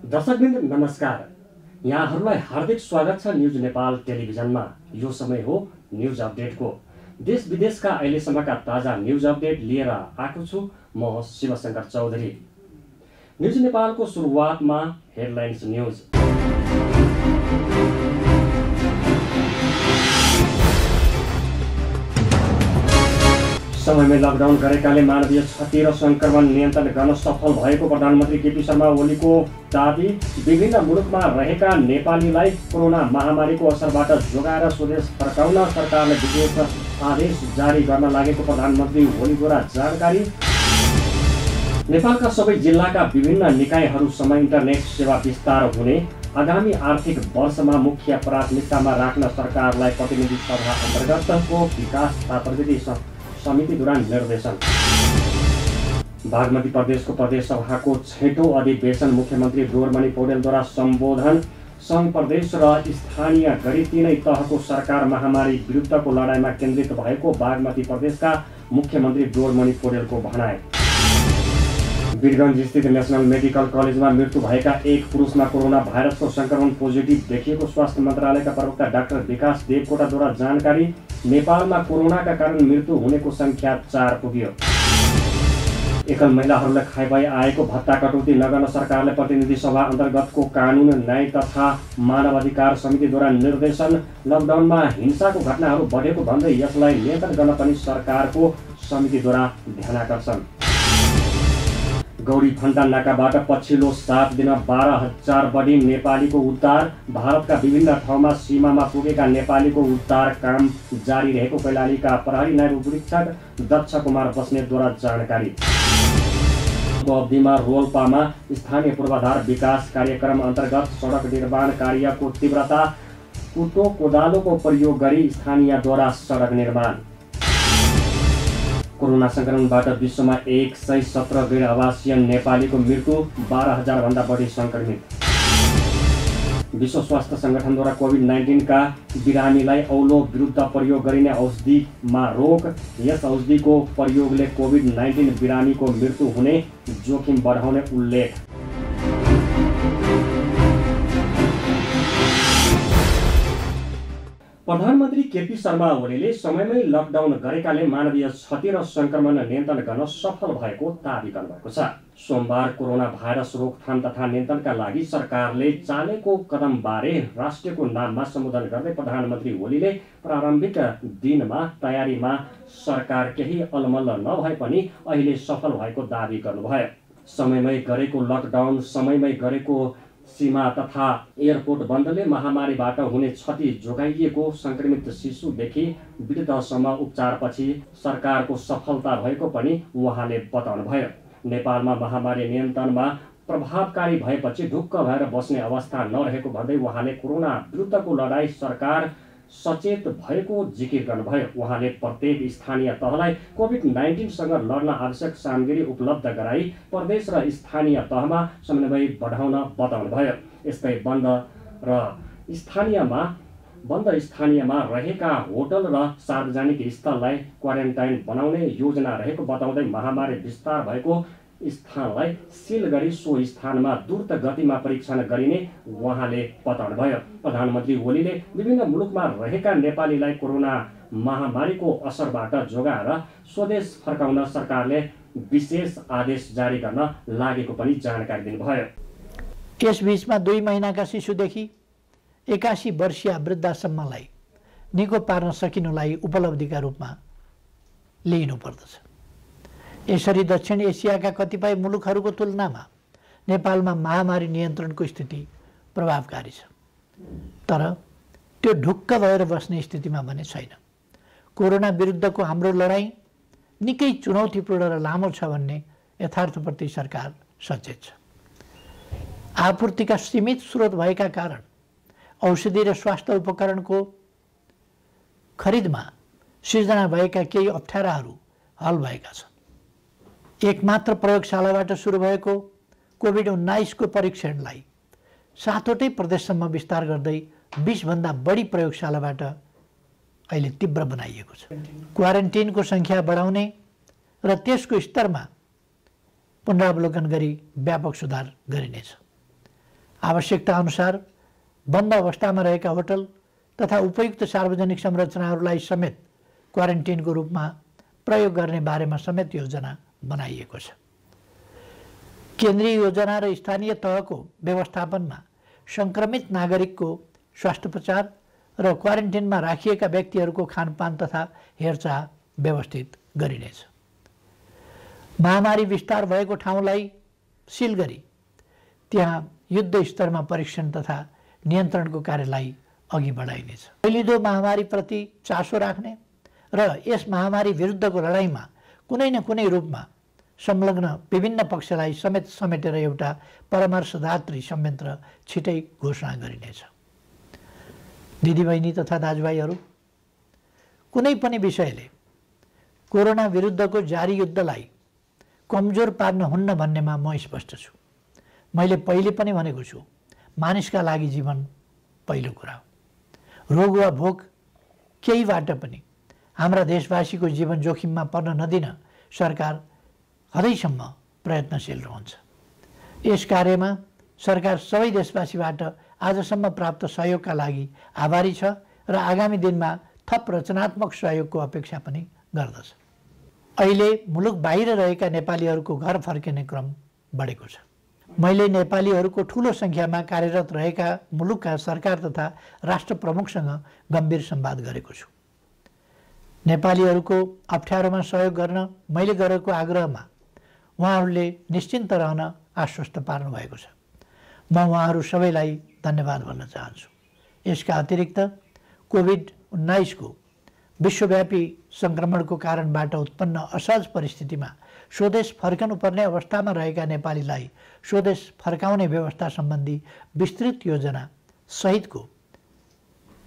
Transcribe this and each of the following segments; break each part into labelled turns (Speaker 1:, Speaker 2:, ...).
Speaker 1: दर्शकवृन्द नमस्कार। यहाँहरूलाई हार्दिक स्वागत छ न्युज नेपाल टेलिभिजनमा। यो समय हो न्युज अपडेटको। देश विदेशका अहिलेसम्मका ताजा न्युज अपडेट लिएर आएको छु म शिवशंकर चौधरी। न्युज नेपालको सुरुवातमा हेडलाइन्स न्युज। समयमै लकडाउन गरेकाले मानवीय क्षति र संक्रमण नियन्त्रण गर्न सफल भएको प्रधानमन्त्री केपी शर्मा ओलीको दाबी। विभिन्न मुलुकमा रहेका नेपालीलाई कोरोना महामारीको असरबाट जोगाएर स्वदेश फर्काउन सरकारले विशेष आदेश जारी गर्न लागेको प्रधानमन्त्री ओलीद्वारा जानकारी। नेपालका सबै जिल्लाका विभिन्न निकायहरूसम्म इन्टरनेट सेवा विस्तार हुने, आगामी आर्थिक वर्षमा मुख्य प्राथमिकतामा राख्न सरकारलाई प्रतिनिधि सभा अन्तर्गतको विकास तथा प्रगति समितिद्वारा निर्देशन। बागमती प्रदेशको प्रदेश सभाको 6औं अधिवेशन मुख्यमन्त्री डोरमणि पौडेलद्वारा सम्बोधन। सङ्घ प्रदेश र स्थानीय गरी तीनै तहको सरकार महामारी विरुद्धको लडाईँमा केन्द्रित भएको बागमती प्रदेशका मुख्यमन्त्री डोरमणि पौडेलको भनाइ। वीरगञ्ज स्थित नेशनल मेडिकल कलेजमा मृत्यु भएका एक पुरुषमा कोरोना भाइरसको संक्रमण पोजिटिभ देखिएको स्वास्थ्य मन्त्रालयका प्रवक्ता डाक्टर विकास देवकोटाद्वारा जानकारी। नेपालमा कोरोनाका कारण मृत्यु हुनेको संख्या 4 पुग्यो। एकल महिलाहरूलाई खाइबाई आएको भत्ता कटौती नगर्न सरकारले प्रतिनिधि सभा अन्तर्गतको कानुन, न्याय तथा मानवाधिकार समितिद्वारा निर्देशन। लकडाउनमा हिंसाको घटनाहरू बढेको भन्दै यसलाई नियन्त्रण गर्न पनि सरकारको समितिद्वारा ध्यानाकर्षण। गौरी फन्टा नाकाबाट पछिल्लो 7 दिन 12,000 बढी नेपालीको उद्धार। भारतका विभिन्न ठाउँमा सीमामा पुगेका नेपालीको उद्धार काम जारी रहेको कैलालीका प्रहरी नायब उपरीक्षक दक्ष कुमार बस्नेतद्वारा जानकारी। अवधिमा रोल्पामा स्थानीय पूर्वाधार विकास कार्यक्रम अन्तर्गत सडक निर्माण कार्यको तीव्रता, कुटो कोदालोको प्रयोग गरी स्थानीयद्वारा सडक निर्माण। कोरोना संक्रमणबाट विश्वमा 117 गैर आवासीय नेपालीको मृत्यु, 12,000 भन्दा बढी संक्रमित। विश्व स्वास्थ्य संगठनद्वारा कोभिड-19 का बिरामीलाई औलो विरुद्ध प्रयोग गरिने औषधिमा रोक। यस औषधिको प्रयोगले कोभिड-19 बिरामीको मृत्यु हुने जोखिम बढाउने उल्लेख। प्रधानमन्त्री केपी शर्मा ओलीले समयमै लकडाउन गरेकाले मानवीय क्षति र संक्रमण नियन्त्रण गर्न सफल भएको दाबी गर्नुभएको छ। सोमबार कोरोना भाइरस रोकथाम तथा नियन्त्रणका लागि सरकारले चालेको कदमबारे राष्ट्रको नाममा सम्बोधन गर्दै प्रधानमन्त्री ओलीले प्रारम्भिक दिनमा तयारीमा सरकार केही अलमल्ल नभए पनि अहिले सफल भएको दाबी गर्नुभयो। समयमै गरेको लकडाउन, समयमै गरेको सीमा तथा एयरपोर्ट बन्दले महामारीबाट हुने क्षति जोगाइएको संक्रमित शिशुदेखि वृद्धसम्म उपचारपछि सरकारको सफलता भएको पनि उहाँले बताउनुभयो। नेपालमा महामारी नियन्त्रणमा प्रभावकारी भएपछि ढुक्क भएर बस्ने अवस्था नरहेको भन्दै उहाँले कोरोना विरुद्धको लडाईँ सरकार सचेत भएको जिकिर गर्नुभयो। उहाँले प्रत्येक स्थानीय तहलाई कोभिड-19 सँग लड्न आवश्यक सामग्री उपलब्ध गराई प्रदेश र स्थानीय तहमा समन्वय बढाउन बताउनुभयो। यस्तै बन्द स्थानीयमा रहेका होटल र सार्वजनिक स्थललाई क्वारेन्टाइन बनाउने योजना रहेको बताउँदै महामारी विस्तार भएको स्थानलाई सिल गरी सो स्थानमा द्रुत गतिमा परीक्षण गरिने उहाँले बताउनुभयो। प्रधानमन्त्री ओलीले विभिन्न मुलुकमा रहेका नेपालीलाई कोरोना महामारीको असरबाट जोगाएर स्वदेश फर्काउन सरकारले विशेष आदेश जारी गर्न लागेको पनि जानकारी दिनुभयो।
Speaker 2: यसबीचमा 2 महिनाका शिशुदेखि 81 वर्षीय वृद्धासम्मलाई निको पार्न सकिनुलाई उपलब्धिका रूपमा लिइनुपर्दछ। यसरी दक्षिण एसियाका कतिपय मुलुकहरूको तुलनामा नेपालमा महामारी नियन्त्रणको स्थिति प्रभावकारी छ, तर त्यो ढुक्क भएर बस्ने स्थितिमा भने छैन। कोरोना विरुद्धको हाम्रो लडाईँ निकै चुनौतीपूर्ण र लामो छ भन्ने यथार्थप्रति सरकार सचेत छ। आपूर्तिका सीमित स्रोत भएका कारण औषधि र स्वास्थ्य उपकरणको खरिदमा सिर्जना भएका केही अप्ठ्याराहरू हल भएका छन्। एकमात्र प्रयोगशालाबाट सुरु भएको कोभिड-19 को परीक्षणलाई 7वटै प्रदेशसम्म विस्तार गर्दै 20 भन्दा बढी प्रयोगशालाबाट अहिले तीव्र बनाइएको छ। क्वारेन्टिनको संख्या बढाउने र त्यसको स्तरमा पुनरावलोकन गरी व्यापक सुधार गरिनेछ। आवश्यकता अनुसार बन्द अवस्थामा रहेका होटल तथा उपयुक्त सार्वजनिक संरचनाहरूलाई समेत क्वारेन्टिनको रूपमा प्रयोग गर्ने बारेमा समेत योजना बनाइएको छ। केन्द्रीय योजना र स्थानीय तहको व्यवस्थापनमा सङ्क्रमित नागरिकको स्वास्थ्योपचार र क्वारेन्टिनमा राखिएका व्यक्तिहरूको खानपान तथा हेरचाह व्यवस्थित गरिनेछ। महामारी विस्तार भएको ठाउँलाई सिल गरी त्यहाँ युद्ध स्तरमा परीक्षण तथा नियन्त्रणको कार्यलाई अघि बढाइनेछ। फैलिँदो महामारीप्रति चासो राख्ने र यस महामारी विरुद्धको लडाइँमा कुनै न कुनै रूपमा संलग्न विभिन्न पक्षलाई समेटेर एउटा परामर्शदात्री संयन्त्र छिटै घोषणा गरिनेछ। दिदीबहिनी तथा दाजुभाइहरू, कुनै पनि विषयले कोरोना विरुद्धको जारी युद्धलाई कमजोर पार्न हुन्न भन्नेमा म स्पष्ट छु। मैले पहिले पनि भनेको छु, मानिसका लागि जीवन पहिलो कुरा हो। रोग वा भोक केहीबाट पनि हाम्रा देशवासीको जीवन जोखिममा पर्न नदिन सरकार हदैसम्म प्रयत्नशील रहन्छ। यस कार्यमा सरकार सबै देशवासीबाट आजसम्म प्राप्त सहयोगका लागि आभारी छ र आगामी दिनमा थप रचनात्मक सहयोगको अपेक्षा पनि गर्दछ। अहिले मुलुक बाहिर रहेका नेपालीहरूको घर फर्किने क्रम बढेको छ। मैले नेपालीहरूको ठूलो सङ्ख्यामा कार्यरत रहेका मुलुकका सरकार तथा राष्ट्र प्रमुखसँग गम्भीर संवाद गरेको छु। नेपालीहरूको अप्ठ्यारोमा सहयोग गर्न मैले गरेको आग्रहमा उहाँहरूले निश्चिन्त रहन आश्वस्त पार्नु भएको छ। म उहाँहरू सबैलाई धन्यवाद भन्न चाहन्छु। यसका अतिरिक्त कोभिड-19 को विश्वव्यापी सङ्क्रमणको कारणबाट उत्पन्न असहज परिस्थितिमा स्वदेश फर्कनुपर्ने अवस्थामा रहेका नेपालीलाई स्वदेश फर्काउने व्यवस्था सम्बन्धी विस्तृत योजना सहितको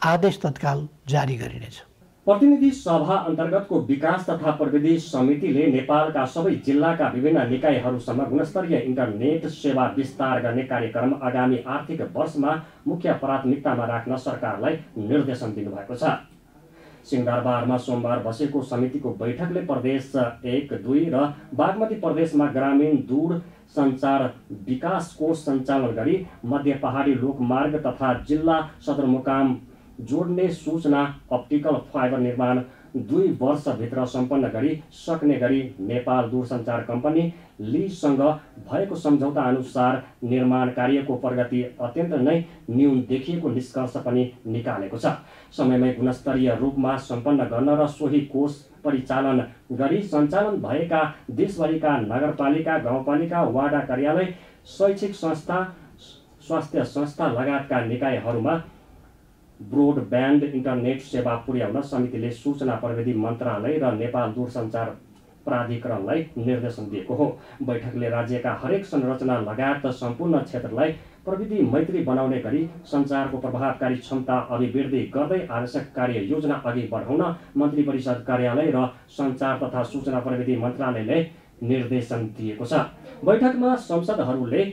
Speaker 2: आदेश तत्काल जारी गरिनेछ।
Speaker 1: प्रतिनिधि सभा अन्तर्गतको विकास तथा प्रविधि समितिले नेपालका सबै जिल्लाका विभिन्न निकायहरूसम्म गुणस्तरीय इन्टरनेट सेवा विस्तार गर्ने कार्यक्रम आगामी आर्थिक वर्षमा मुख्य प्राथमिकतामा राख्न सरकारलाई निर्देशन दिनुभएको छ। सिंहदरबारमा सोमबार बसेको समितिको बैठकले प्रदेश 1, 2 र बागमती प्रदेशमा ग्रामीण दूर सञ्चार विकास कोष सञ्चालन गरी मध्य पहाडी लोकमार्ग तथा जिल्ला सदरमुकाम जोड्ने सूचना अप्टिकल फाइबर निर्माण 2 वर्षभित्र सम्पन्न गरी सक्ने गरी नेपाल दूरसञ्चार कम्पनी लीसँग भएको सम्झौता अनुसार निर्माण कार्यको प्रगति अत्यन्त नै न्यून देखिएको निष्कर्ष पनि निकालेको छ। समयमै गुणस्तरीय रूपमा सम्पन्न गर्न र सोही कोष परिचालन गरी सञ्चालन भएका देशभरिका नगरपालिका, गाउँपालिका, वाडा कार्यालय, शैक्षिक संस्था, स्वास्थ्य संस्था लगायतका निकायहरूमा ब्रोडब्यान्ड इन्टरनेट सेवा पुर्याउन समितिले सूचना प्रविधि मन्त्रालय र नेपाल दूरसञ्चार प्राधिकरणलाई निर्देशन दिएको हो। बैठकले राज्यका हरेक संरचना लगायत सम्पूर्ण क्षेत्रलाई प्रविधि मैत्री बनाउने गरी सञ्चारको प्रभावकारी क्षमता अभिवृद्धि गर्दै आवश्यक कार्य योजना अघि बढाउन मन्त्री परिषद कार्यालय र सञ्चार तथा सूचना प्रविधि मन्त्रालयले निर्देशन दिएको छ। बैठकमा संसदहरूले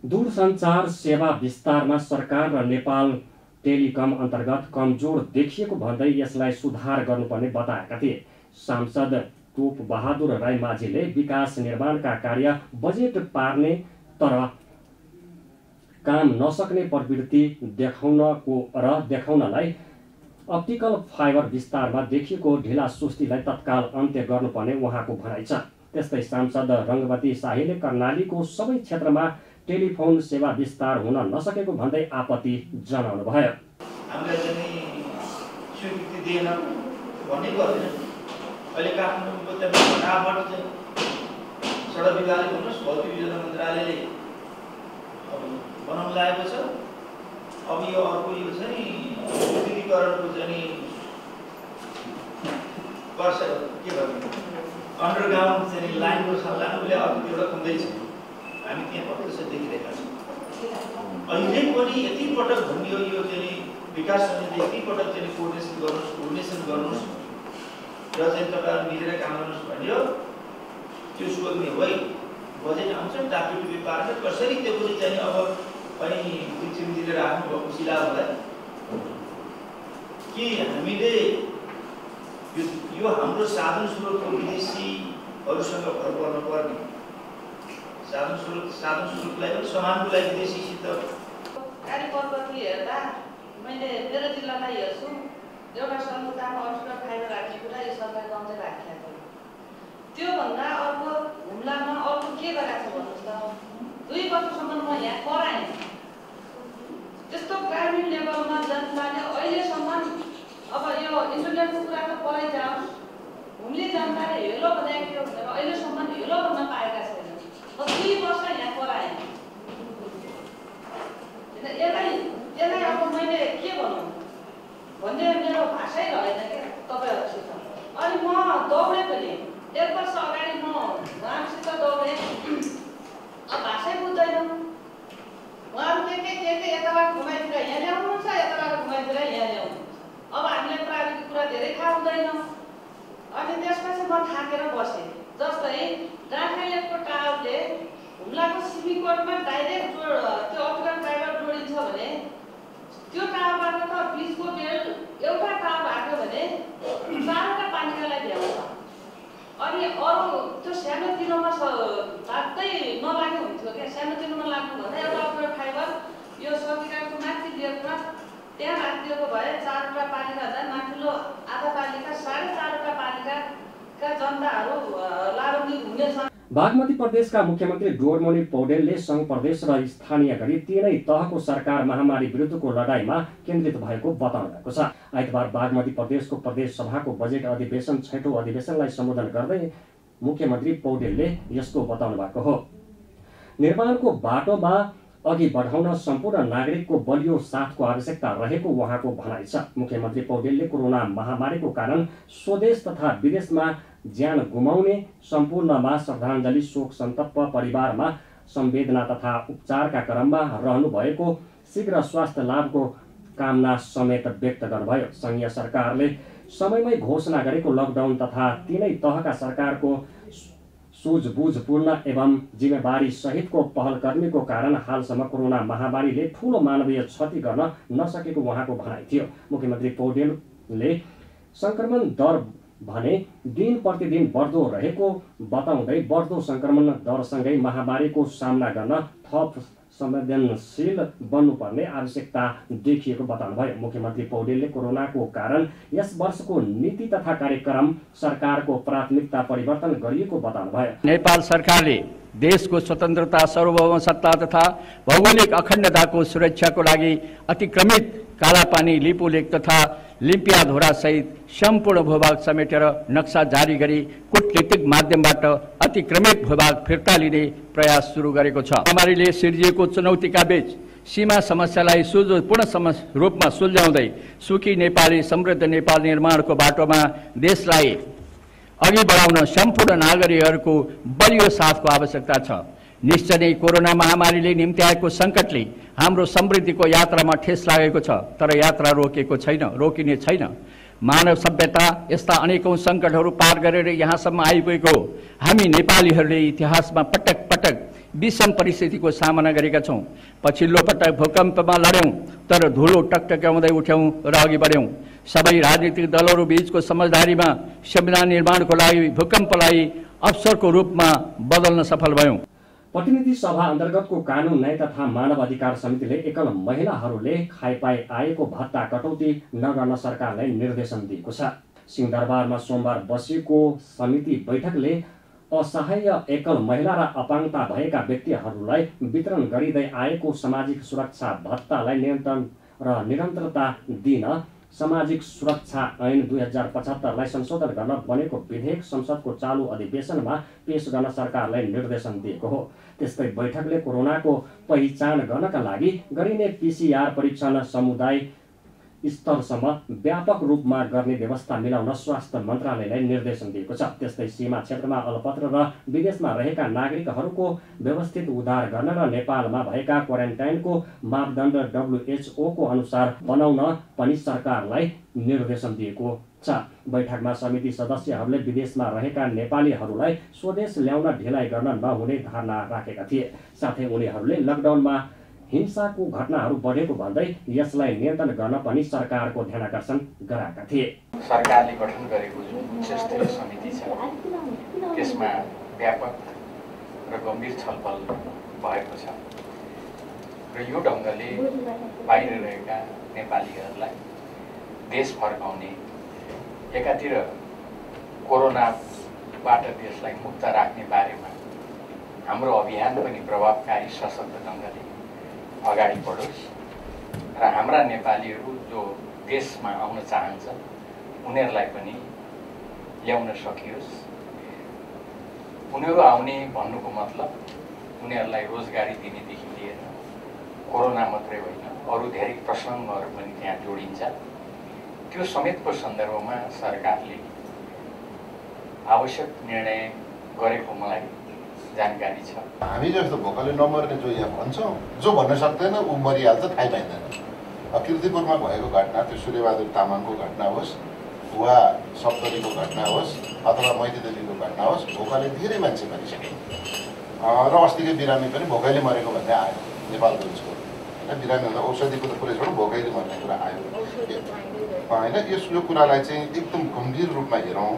Speaker 1: दूरसञ्चार सेवा विस्तारमा सरकार र नेपाल टेलिकम अन्तर्गत कमजोर देखिएको भन्दै यसलाई सुधार गर्नुपर्ने बताएका थिए। सांसद टोप बहादुर राई माझीले विकास निर्माणका कार्य बजेट पार्ने तर काम नसक्ने प्रवृत्ति देखाउनलाई अप्टिकल फाइबर विस्तारमा देखिएको ढिला सुस्तीलाई तत्काल अन्त्य गर्नुपर्ने उहाँको भनाइ छ। त्यस्तै सांसद रङ्गवती शाहीले कर्णालीको सबै क्षेत्रमा टेलिफोन सेवा विस्तार हुन नसकेको भन्दै आपत्ति जनाउनु भयो।
Speaker 3: हामीले चाहिँ स्वीकृति दिएन भनेको होइन। अहिले काठमाडौँको चाहिँ फटाफट चाहिँ सडक विभागले भन्नुहोस् भौतिक योजना मन्त्रालयले बनाउन लागेको छ। अब यो अर्को यो चाहिँ विद्युतीकरणको चाहिँ वर्ष के भन्नु अन्डरग्राउन्ड चाहिँ लाइनको सल्लाह उसले अर्को एउटा खुल्दैछ। हामी त्यहाँ प्रत्यक्ष देखिरहेका छौँ। अहिले पनि यति पटक भनियो यो चाहिँ विकास समितिले यति पटक चाहिँ कोर्डिनेसन गर्नुहोस् र चाहिँ तपाईँहरू मिलेर काम गर्नुहोस् भन्यो। त्यो सोध्ने होइन। बजेट आउँछ टापी पारेर कसरी त्यो पनि चाहिँ अब अनि चिम्जीले राख्नुभएको शिलाहरूलाई कि हामीले यो हाम्रो साधन स्रोतको विदेशीहरूसँग भर पर्नुपर्ने साधन स्रोतलाई पनि समानको लागि विदेशीसित
Speaker 4: कार्यपद्धति हेर्दा मैले मेरो जिल्लालाई हेर्छु एउटा समुदायमा 18 फाइबर राख्ने कुरा यो सरकारले कम्ती राखेको छ। त्योभन्दा अर्को हुम्लामा अर्को के गरेको छ भन्नुहोस् त 2 वर्षसम्म म यहाँ कराएँ। त्यस्तो ग्रामीण लेभलमा जनताले अहिलेसम्म अब यो इन्टरनेटको कुरा त परै जाओस् हुम्ले जनताले हेलो भनेको थियो भनेर अहिलेसम्म हेलो भन्न पाएका छैन। 2 वर्ष यहाँ कराएँ। यसलाई अब मैले के भनौँ भन्ने मेरो भाषै रहेन क्या तपाईँहरूसित। अनि म दौडेँ पनि 1 वर्ष अगाडि म उहाँसित दौडेँ। अब भाषै बुझ्दैन उहाँहरू के यताबाट घुमाइतिर यहाँ ल्याउनुहुन्छ यताबाट घुमाइतिर यहाँ ल्याउनुहुन्छ। अब हामीलाई प्राविधिक कुरा धेरै थाहा हुँदैन। अनि त्यसपछि म थाकेर बसेँ। जस्तै डाँडालेकको टावरले हुम्लाको सिमीकोटमा डाइरेक्ट त्यो अप्टिकल फाइबर जोडिन्छ भने त्यो टावरबाट त बिचको बेल एउटा टावर हाक्यो भने 4वटा पालिकालाई भ्याउँछ। अनि अरू त्यो सानोतिनोमा लाग्दै नलाग्ने हुन्थ्यो क्या। सानोतिनोमा लाग्नुभन्दा एउटा अप्टिकल फाइबर यो सकिराको माथि लेकमा त्यहाँ राखिदिएको भए 4वटा पालिकाभन्दा माथिल्लो आधा पालिका 4.5वटा पालिकाका जनताहरू लाभान्वित हुनेछन्।
Speaker 1: बागमती प्रदेशका मुख्यमन्त्री डोरमणि पौडेलले सङ्घ प्रदेश र स्थानीय गरी तीनै तहको सरकार महामारी विरुद्धको लडाईँमा केन्द्रित भएको बताउनु भएको छ। आइतबार बागमती प्रदेशको प्रदेश सभाको बजेट अधिवेशन 6औं अधिवेशनलाई सम्बोधन गर्दै मुख्यमन्त्री पौडेलले यस्तो बताउनु भएको हो। निर्माणको बाटोमा अघि बढाउन सम्पूर्ण नागरिकको बलियो साथको आवश्यकता रहेको उहाँको भनाइ छ। मुख्यमन्त्री पौडेलले कोरोना महामारीको कारण स्वदेश तथा विदेशमा ज्यान गुमाउने सम्पूर्णमा श्रद्धाञ्जली शोक सन्तप्त परिवारमा संवेदना तथा उपचारका क्रममा रहनु भएको शीघ्र स्वास्थ्य लाभको कामना समेत व्यक्त गर्नुभयो। संघीय सरकारले समयमै घोषणा गरेको लकडाउन तथा तीनै तहका सरकारको सूझबुझपूर्ण एवं जिम्मेवारी सहितको पहलकर्मीको कारण हालसम्म कोरोना महामारीले ठूलो मानवीय क्षति गर्न नसकेको उहाँको भनाइ थियो। मुख्यमन्त्री पौडेलले संक्रमण दर भने दिन प्रतिदिन बढ्दो रहेको बताउँदै बढ्दो संक्रमण दरसँगै महामारीको सामना गर्न थप संवेदनशील बन्नुपर्ने आवश्यकता देखिएको बताउनुभयो। मुख्यमन्त्री पौडेलले कोरोनाको कारण यस वर्षको नीति तथा कार्यक्रम सरकारको प्राथमिकता परिवर्तन गरिएको बताउनुभयो।
Speaker 5: नेपाल सरकारले देशको स्वतन्त्रता, सार्वभौमसत्ता तथा भौगोलिक अखण्डताको सुरक्षाको लागि अतिक्रमित कालापानी, लिपुलेक तथा लिम्पियाधोरा सहित सम्पूर्ण भूभाग समेटेर नक्सा जारी गरी कूटनीतिक माध्यमबाट अतिक्रमित भूभाग फिर्ता लिने प्रयास सुरु गरेको छ। महामारीले सिर्जिएको चुनौतीका बीच सीमा समस्यालाई सुदूरपूर्ण रूपमा सुल्झाउँदै सुखी नेपाली, समृद्ध नेपाल निर्माणको बाटोमा देशलाई अघि बढाउन सम्पूर्ण नागरिकहरूको बलियो साथको आवश्यकता छ। निश्चय नै कोरोना महामारीले निम्त्याएको सङ्कटले हाम्रो समृद्धिको यात्रामा ठेस लागेको छ, तर यात्रा रोकिने छैन। मानव सभ्यता यस्ता अनेकौं सङ्कटहरू पार गरेर यहाँसम्म आइपुगेको हो। हामी नेपालीहरूले इतिहासमा पटक पटक विषम परिस्थितिको सामना गरेका छौँ। पछिल्लो पटक भूकम्पमा लड्यौँ, तर धुलो टकटक्याउँदै उठ्यौँ र अघि बढ्यौँ। सबै राजनीतिक दलहरू बीचको समझदारीमा संविधान निर्माणको लागि भूकम्पलाई अवसरको रूपमा बदल्न सफल भयौँ।
Speaker 1: प्रतिनिधि सभा अन्तर्गतको कानून न्याय तथा मानव अधिकार समितिले एकल महिलाहरूले खाइपाई आएको भत्ता कटौती नगर्न सरकारलाई निर्देशन दिएको छ। सिंहदरबारमा सोमबार बसेको समिति बैठकले असहाय एकल महिला र अपाङ्गता भएका व्यक्तिहरूलाई वितरण गरिँदै आएको सामाजिक सुरक्षा भत्तालाई नियन्त्रण र निरन्तरता दिन सामाजिक सुरक्षा ऐन 2075लाई संशोधन गर्न बनेको विधेयक संसदको चालू अधिवेशनमा पेश गर्न सरकारलाई निर्देशन दिएको हो। त्यस्तै बैठकले कोरोनाको पहिचान गर्नका लागि गरिने PCR परीक्षण समुदाय स्तरसम्म व्यापक रूपमा गर्ने व्यवस्था मिलाउन स्वास्थ्य मन्त्रालयलाई निर्देशन दिएको छ। त्यस्तै सीमा क्षेत्रमा अलपत्र र विदेशमा रहेका नागरिकहरूको व्यवस्थित उद्धार गर्न र नेपालमा भएका क्वारेन्टाइनको मापदण्ड WHO को अनुसार बनाउन पनि सरकारलाई निर्देशन दिएको छ। बैठकमा समिति सदस्यहरूले विदेशमा रहेका नेपालीहरूलाई स्वदेश ल्याउन ढिलाइ गर्न नहुने धारणा राखेका थिए। साथै उनीहरूले लकडाउनमा हिंसाको घटनाहरू बढेको भन्दै यसलाई नियन्त्रण गर्न पनि सरकारको ध्यानाकर्षण गराएका थिए।
Speaker 6: सरकारले गठन गरेको जुन उच्च स्तरीय समिति छ त्यसमा व्यापक र गम्भीर छलफल भएको छ र यो ढङ्गले बाहिर रहेका नेपालीहरूलाई देश फर्काउने, एकातिर कोरोनाबाट देशलाई मुक्त राख्ने बारेमा हाम्रो अभियान पनि प्रभावकारी सशक्त ढङ्गले अगाडि बढोस् र हाम्रा नेपालीहरू जो देशमा आउन चाहन्छ उनीहरूलाई पनि ल्याउन सकियोस्। उनीहरू आउने भन्नुको मतलब उनीहरूलाई रोजगारी दिनेदेखि लिएर कोरोना मात्रै होइन अरू धेरै प्रसङ्गहरू पनि त्यहाँ जोडिन्छ। त्यो समेतको सन्दर्भमा सरकारले आवश्यक निर्णय गरेको मलाई जानकारी छ।
Speaker 7: हामी जस्तो भोकले नमर्ने जो यहाँ भन्छौँ, जो भन्न सक्दैन ऊ मरिहाल्छ, थाहै पाइँदैन। किर्तिपुरमा भएको घटना, त्यो सूर्यबहादुर तामाङको घटना होस् वा सप्तरीको घटना होस् अथवा मैतीदेवीको घटना होस्, भोकले धेरै मान्छे मरिसके र अस्तिकै बिरामी पनि भोकैले मरेको भन्ने आयो नेपालको उसको होइन। बिरामी हुँदा औषधिको त कुरै छोडौँ, भोकैले मर्ने कुरा आयो होइन। यो कुरालाई चाहिँ एकदम गम्भीर रूपमा हेरौँ।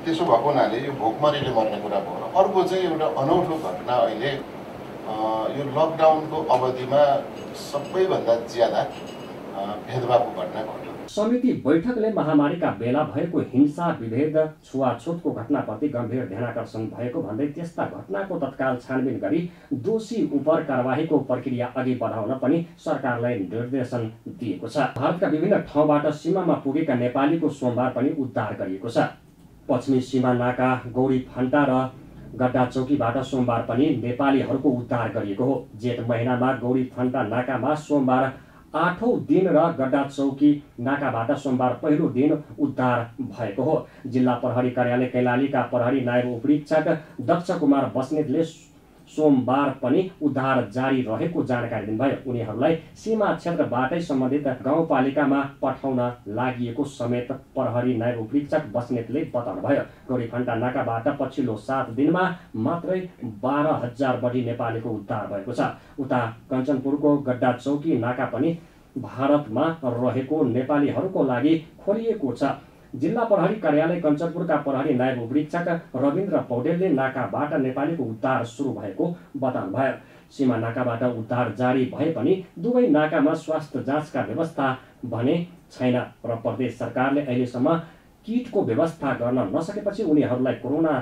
Speaker 7: त्यसो भएको हुनाले यो भोकमरीले मर्ने कुरा भयो। अर्को चाहिँ एउटा अनौठो घटना अहिले यो लकडाउनको अवधिमा सबैभन्दा ज्यादा भेदभावको घटना घट्यो।
Speaker 1: समिति बैठकले महामारीका बेला भएको हिंसा, विभेद, छुवाछुतको घटनाप्रति गम्भीर ध्यानाकर्षण भएको भन्दै त्यस्ता घटनाको तत्काल छानबिन गरी दोषी उप कारबाहीको प्रक्रिया अघि बढाउन पनि सरकारलाई निर्देशन दिएको छ। भारतका विभिन्न ठाउँबाट सीमामा पुगेका नेपालीको सोमबार पनि उद्धार गरिएको छ। पश्चिमी सीमा नाका गौरी फन्टा र गड्डा चौकीबाट सोमबार पनि नेपालीहरूको उद्धार गरिएको हो। जेठ महिनामा गौरी फन्टा नाकामा सोमबार 8औं दिन र गड्डा चौकी नाकाबाट सोमबार पहिलो दिन उद्धार भएको हो। जिल्ला प्रहरी कार्यालय कैलालीका प्रहरी नायब उपरीक्षक दक्ष कुमार बस्नेतले सोमबार पनि उद्धार जारी रहेको जानकारी दिनुभयो। उनीहरूलाई सीमा क्षेत्रबाटै सम्बन्धित गाउँपालिकामा पठाउन लागि समेत प्रहरी नायब उपरीक्षक बस्नेतले बताउनुभयो। गौरीफन्टा नाकाबाट पछिल्लो 7 दिनमा मात्रै 12,000 बढी नेपालीको उद्धार भएको छ। उता कञ्चनपुरको गड्डा चौकी नाका पनि भारतमा रहेको नेपालीहरूको लागि खोलिएको छ। जिल्ला प्रहरी कार्यालय कञ्चनपुरका प्रहरी नायब उपरीक्षक रविन्द्र पौडेलले नाकाबाट नेपालीको उद्धार सुरु भएको बताउनुभयो। सीमा नाकाबाट उद्धार जारी भए पनि दुवै नाकामा स्वास्थ्य जाँचका व्यवस्था भने छैन र प्रदेश सरकारले अहिलेसम्म किटको व्यवस्था गर्न नसकेपछि उनीहरूलाई कोरोना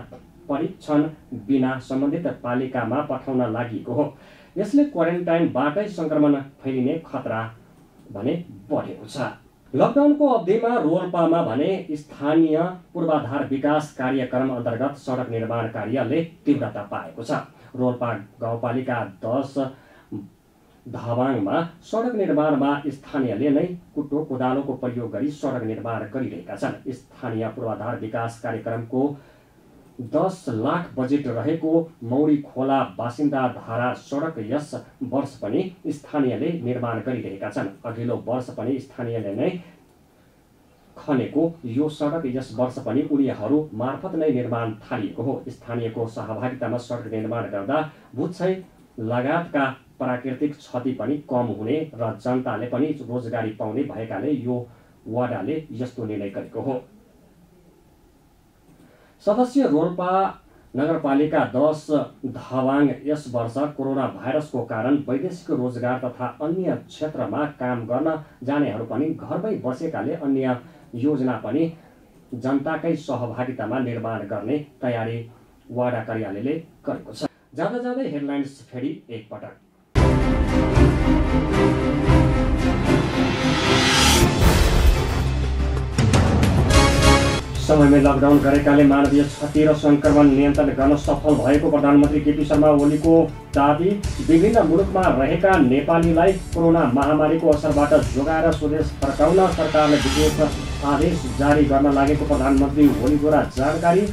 Speaker 1: परीक्षण बिना सम्बन्धित पालिकामा पठाउन लागि हो। यसले क्वारेन्टाइनबाटै संक्रमण फैलिने खतरा भने बढेको छ। लकडाउनको अवधिमा रोल्पामा भने स्थानीय पूर्वाधार विकास कार्यक्रम अन्तर्गत सडक निर्माण कार्यले तीव्रता पाएको छ। रोल्पा गाउँपालिका 10 धावाङमा सडक निर्माणमा स्थानीयले नै कुटो कोदालोको प्रयोग गरी सडक निर्माण गरिरहेका छन्। स्थानीय पूर्वाधार विकास कार्यक्रमको 10 लाख बजेट रहेको मौरी खोला बासिन्दा धारा सडक यस वर्ष पनि स्थानीयले निर्माण गरिरहेका छन्। अघिल्लो वर्ष पनि स्थानीयले नै खनेको यो सडक यस वर्ष पनि उनीहरू मार्फत नै निर्माण थालिएको हो। स्थानीयको सहभागितामा सडक निर्माण गर्दा भुत्क्षय लगायतका प्राकृतिक क्षति पनि कम हुने र जनताले पनि रोजगारी पाउने भएकाले यो वडाले यस्तो निर्णय गरेको हो। सदस्य रोल्पा नगरपालिका 10 धावाङ यस वर्ष कोरोना भाइरसको कारण वैदेशिक रोजगार तथा अन्य क्षेत्रमा काम गर्न जानेहरू पनि घरमै बसेकाले अन्य योजना पनि जनताकै सहभागितामा निर्माण गर्ने तयारी वाडा कार्यालयले गरेको छ। जाँदा जाँदै हेडलाइन्स फेरि एकपटक। समयमै लकडाउन गरेकाले मानवीय क्षति र संक्रमण नियन्त्रण गर्न सफल भएको प्रधानमन्त्री केपी शर्मा ओलीको दाबी। विभिन्न मुलुकमा रहेका नेपालीलाई कोरोना महामारीको असरबाट जोगाएर स्वदेश फर्काउन सरकारले विशेष आदेश जारी गर्न लागेको प्रधानमन्त्री ओलीद्वारा जानकारी।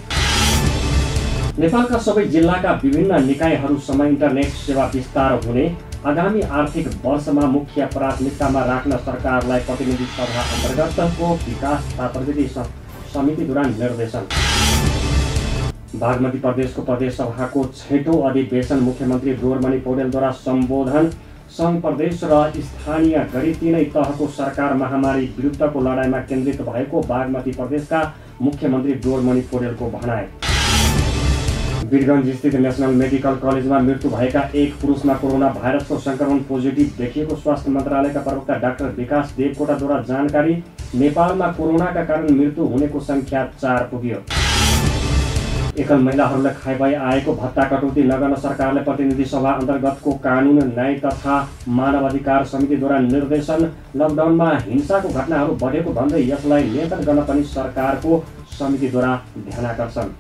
Speaker 1: नेपालका सबै जिल्लाका विभिन्न निकायहरूसम्म इन्टरनेट सेवा विस्तार हुने आगामी आर्थिक वर्षमा मुख्य प्राथमिकतामा राख्न सरकारलाई प्रतिनिधि सभा अन्तर्गतको विकास तथा प्रविधि समितिद्वारा निर्देशन। बागमती प्रदेशको प्रदेश सभाको 6औं अधिवेशन मुख्यमन्त्री डोरमणि पौडेलद्वारा सम्बोधन। सङ्घ प्रदेश र स्थानीय गरी तीनै तहको सरकार महामारी विरुद्धको लडाईँमा केन्द्रित भएको बागमती प्रदेशका मुख्यमन्त्री डोरमणि पौडेलको भनाइ। वीरगञ्ज स्थित नेशनल मेडिकल कलेजमा मृत्यु भएका एक पुरुषमा कोरोना भाइरसको संक्रमण पोजिटिभ देखिएको स्वास्थ्य मन्त्रालयका प्रवक्ता डाक्टर विकास देवकोटाद्वारा जानकारी। नेपालमा कोरोनाका कारण मृत्यु हुनेको संख्या 4 पुग्यो। एकल महिलाहरूलाई खाइबाई आएको भत्ता कटौती नगर्न सरकारले प्रतिनिधि सभा अन्तर्गतको कानुन न्याय तथा मानव अधिकार समितिद्वारा निर्देशन। लकडाउनमा हिंसाको घटनाहरू बढेको भन्दै यसलाई नियन्त्रण गर्न पनि सरकारको समितिद्वारा ध्यानाकर्षण।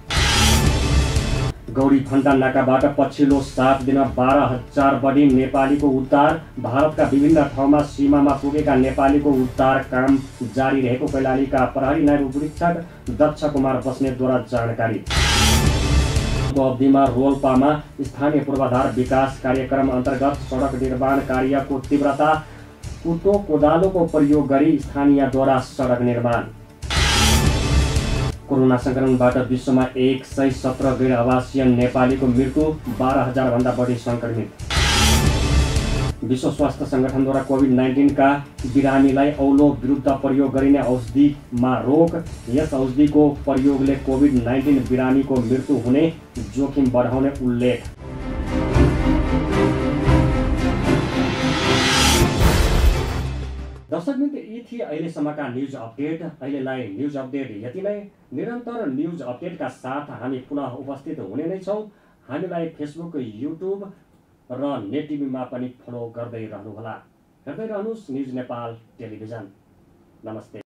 Speaker 1: गौरी फन्टा नाकाबाट पछिल्लो 7 दिन 12,000 बढी नेपालीको उद्धार। भारतका विभिन्न ठाउँमा सीमामा पुगेका नेपालीको उद्धार काम जारी रहेको कैलालीका प्रहरी नायब उपरीक्षक दक्ष कुमार बस्नेतद्वारा जानकारी। अवधिमा रोल्पामा स्थानीय पूर्वाधार विकास कार्यक्रम अन्तर्गत सडक निर्माण कार्यको तीव्रता। कुटो कोदालोको प्रयोग गरी स्थानीयद्वारा सडक निर्माण। कोरोना संक्रमणबाट विश्वमा 117 गैर आवासीय नेपालीको मृत्यु। 12,000 भन्दा बढी संक्रमित। विश्व स्वास्थ्य संगठनद्वारा कोभिड-19 का बिरामीलाई औलो विरुद्ध प्रयोग गरिने औषधिमा रोक। यस औषधिको प्रयोगले कोभिड-19 बिरामीको मृत्यु हुने जोखिम बढाउने उल्लेख। दर्शकवृन्द, यी थिए अहिलेसम्मका न्युज अपडेट। अहिलेलाई न्युज अपडेट यति नै। निरन्तर न्युज अपडेटका साथ हामी पुनः उपस्थित हुने नै छौँ। हामीलाई फेसबुक, युट्युब र नेट टिभीमा पनि फलो गर्दै रहनुहोला। हेर्दै रहनुहोस् न्युज नेपाल टेलिभिजन। नमस्ते।